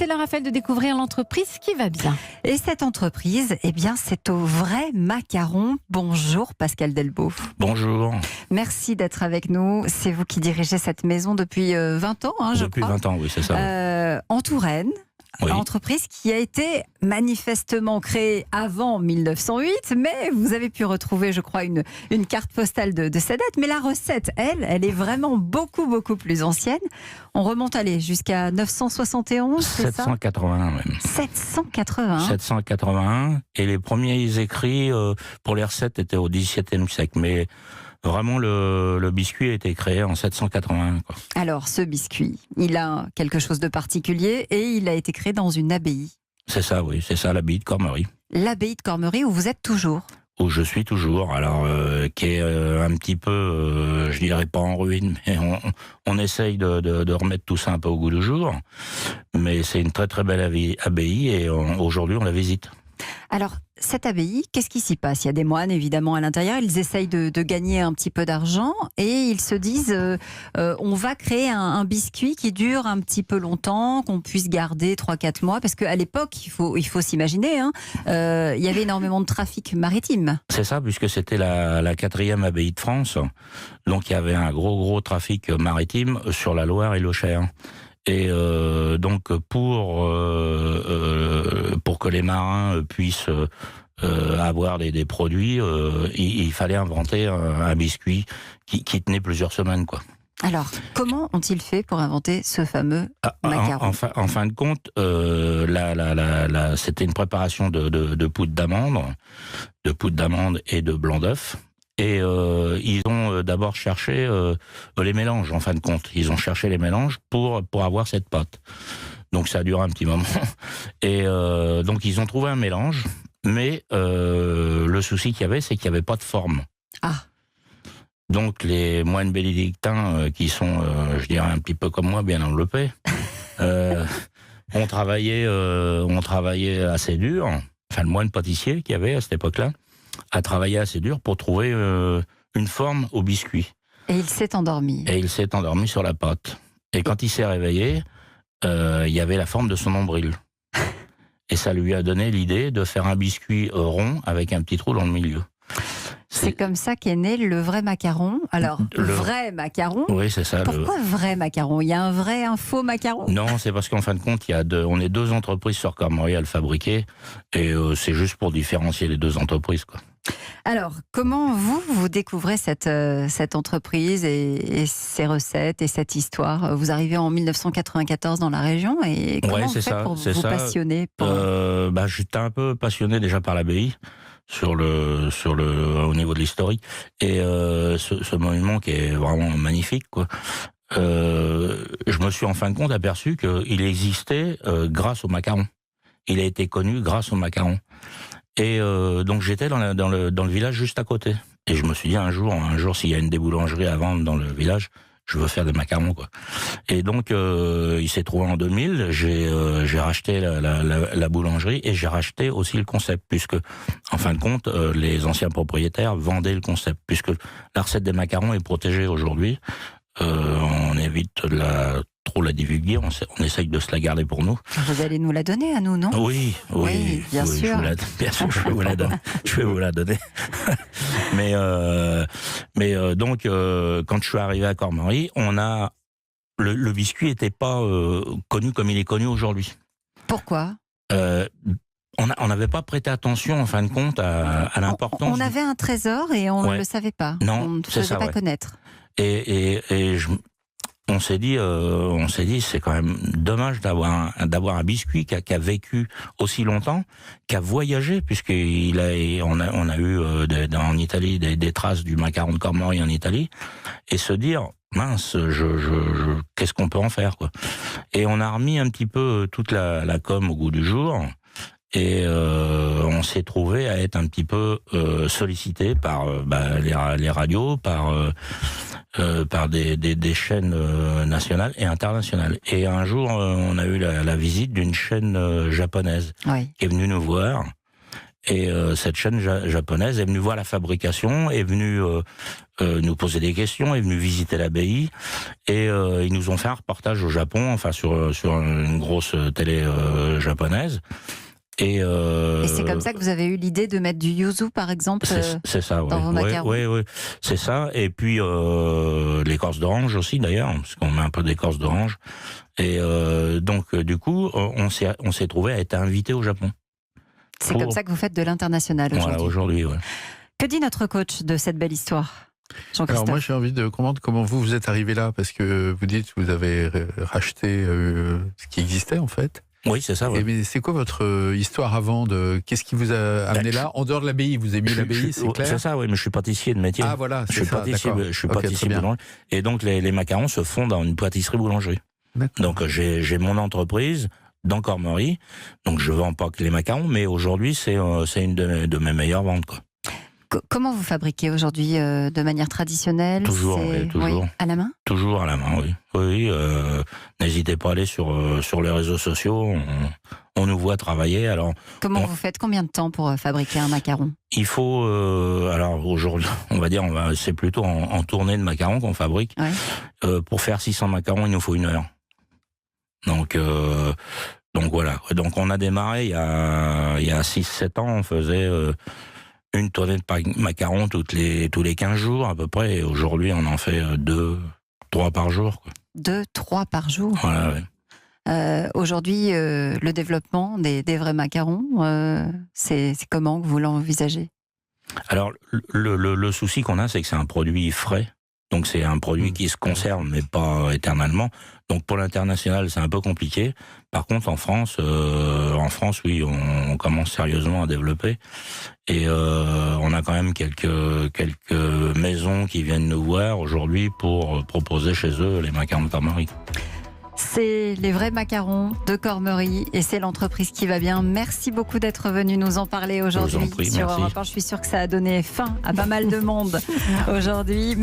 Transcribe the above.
c'est l'heure, Raphaël, de découvrir l'entreprise qui va bien. Et cette entreprise, eh bien, c'est au Vrai Macaron. Bonjour Pascal Delbos. Bonjour. Merci d'être avec nous. C'est vous qui dirigez cette maison depuis 20 ans, je Depuis crois. 20 ans, oui, c'est ça. En Touraine. Oui. Entreprise qui a été manifestement créée avant 1908, mais vous avez pu retrouver, je crois, une carte postale de sa date. Mais la recette, elle est vraiment beaucoup plus ancienne. On remonte, jusqu'à 971, c'est ça ? 781 même. 781. 781. Et les premiers écrits pour les recettes étaient au XVIIe siècle. Mais vraiment, le biscuit a été créé en 781. Quoi. Alors, ce biscuit, il a quelque chose de particulier et il a été créé dans une abbaye. C'est ça, oui, c'est ça, l'abbaye de Cormery. L'abbaye de Cormery où vous êtes toujours. Où je suis toujours, alors qui est un petit peu, je dirais pas en ruine, mais on essaye de remettre tout ça un peu au goût du jour. Mais c'est une très belle abbaye et aujourd'hui on la visite. Alors, cette abbaye, qu'est-ce qui s'y passe ? Il y a des moines, évidemment, à l'intérieur. Ils essayent de gagner un petit peu d'argent et ils se disent on va créer un biscuit qui dure un petit peu longtemps, qu'on puisse garder 3-4 mois. Parce qu'à l'époque, il faut s'imaginer, il y avait énormément de trafic maritime. C'est ça, puisque c'était la 4e abbaye de France. Donc, il y avait un gros trafic maritime sur la Loire et le Cher. Et donc pour que les marins puissent avoir des produits, il fallait inventer un biscuit qui tenait plusieurs semaines, quoi. Alors, comment ont-ils fait pour inventer ce fameux macaron ? En fin de compte, c'était une préparation de poudre d'amande et de blanc d'œuf. Et ils ont d'abord cherché les mélanges, en fin de compte. Ils ont cherché les mélanges pour avoir cette pâte. Donc ça a duré un petit moment. Et donc ils ont trouvé un mélange, mais le souci qu'il y avait, c'est qu'il n'y avait pas de forme. Ah. Donc les moines bénédictins, qui sont, je dirais, un petit peu comme moi, bien enveloppés, ont travaillé assez dur. Enfin, le moine pâtissier qu'il y avait à cette époque-là a travaillé assez dur pour trouver une forme au biscuit. Et il s'est endormi. Et il s'est endormi sur la pâte. Et quand il s'est réveillé, il y avait la forme de son nombril. Et ça lui a donné l'idée de faire un biscuit rond avec un petit trou dans le milieu. C'est comme ça qu'est né le vrai macaron. Alors, vrai macaron. Oui, c'est ça. Pourquoi vrai macaron ? Il y a un faux macaron ? Non, c'est parce qu'en fin de compte, on est 2 entreprises sur Cormery à le fabriquer. Et c'est juste pour différencier les 2 entreprises, quoi. Alors, comment vous découvrez cette entreprise et ses recettes et cette histoire ? Vous arrivez en 1994 dans la région et comment vous faites pour vous passionner J'étais un peu passionné déjà par l'abbaye au niveau de l'historique et ce monument qui est vraiment magnifique, quoi. Je me suis en fin de compte aperçu qu'il existait grâce au macaron. Il a été connu grâce au macaron. Et donc j'étais dans le village juste à côté. Et je me suis dit un jour s'il y a une des boulangeries à vendre dans le village, je veux faire des macarons, quoi. Et donc il s'est trouvé en 2000, j'ai racheté la boulangerie et j'ai racheté aussi le concept, puisque en fin de compte les anciens propriétaires vendaient le concept, puisque la recette des macarons est protégée aujourd'hui. On évite trop la divulguer, on essaye de se la garder pour nous. Vous allez nous la donner à nous, non ? Oui, bien sûr. Bien sûr, je vais vous la donner. Mais donc, quand je suis arrivé à Cormery, le biscuit n'était pas connu comme il est connu aujourd'hui. Pourquoi ? On n'avait pas prêté attention, en fin de compte, à l'importance. On avait un trésor et on ne le savait pas. Non, on ne faisait pas connaître. On s'est dit, c'est quand même dommage d'avoir un biscuit qui a vécu aussi longtemps, qui a voyagé, on a eu en Italie des traces du macaron de Cormery en Italie, et se dire, mince, qu'est-ce qu'on peut en faire, quoi. Et on a remis un petit peu toute la com au goût du jour. Et on s'est trouvé à être un petit peu sollicité par les radios, par des chaînes nationales et internationales. Et un jour, on a eu la visite d'une chaîne japonaise qui est venue nous voir Et cette chaîne japonaise est venue voir la fabrication, est venue nous poser des questions, est venue visiter l'abbaye, et ils nous ont fait un reportage au Japon, enfin sur une grosse télé japonaise. Et c'est comme ça que vous avez eu l'idée de mettre du yuzu, par exemple, c'est ça, dans vos macarons. Oui, c'est ça. Et puis l'écorce d'orange aussi, d'ailleurs, parce qu'on met un peu d'écorce d'orange. Et donc, du coup, on s'est trouvé à être invité au Japon. C'est comme ça que vous faites de l'international aujourd'hui. Voilà, aujourd'hui, ouais. Que dit notre coach de cette belle histoire, Jean-Christophe? Alors moi, j'ai envie de comprendre comment vous êtes arrivé là, parce que vous dites que vous avez racheté ce qui existait, en fait. Oui, c'est ça. Ouais. Mais c'est quoi votre histoire avant qu'est-ce qui vous a amené là? En dehors de l'abbaye, vous aimez l'abbaye, c'est clair? C'est ça, oui, mais je suis pâtissier de métier. Ah voilà, c'est ça, d'accord. Je suis pâtissier boulanger. Et donc les macarons se font dans une pâtisserie boulangerie. Donc j'ai mon entreprise dans Cormery, donc je vends pas que les macarons, mais aujourd'hui c'est une de mes meilleures ventes, quoi. Comment vous fabriquez aujourd'hui de manière traditionnelle? Toujours, toujours. Oui, à la main? Toujours à la main, oui. Oui, n'hésitez pas à aller sur les réseaux sociaux, on nous voit travailler. Alors, comment vous faites? Combien de temps pour fabriquer un macaron? Il faut, alors aujourd'hui, on va dire, c'est plutôt en tournée de macarons qu'on fabrique. Ouais. Pour faire 600 macarons, il nous faut 1 heure. Donc voilà. Donc on a démarré il y a 6-7 ans, on faisait une tournée de macarons tous les 15 jours à peu près, et aujourd'hui on en fait 2-3 par jour, quoi. 2-3 par jour? Voilà, ouais. Aujourd'hui, le développement des vrais macarons, c'est comment que vous l'envisagez? Alors, le souci qu'on a, c'est que c'est un produit frais. Donc c'est un produit qui se conserve, mais pas éternellement. Donc pour l'international, c'est un peu compliqué. Par contre, en France, oui, on commence sérieusement à développer. Et on a quand même quelques maisons qui viennent nous voir aujourd'hui pour proposer chez eux les macarons de Cormery. C'est les vrais macarons de Cormery et c'est l'entreprise qui va bien. Merci beaucoup d'être venu nous en parler aujourd'hui sur Europe 1. Je suis sûre que ça a donné faim à pas mal de monde aujourd'hui.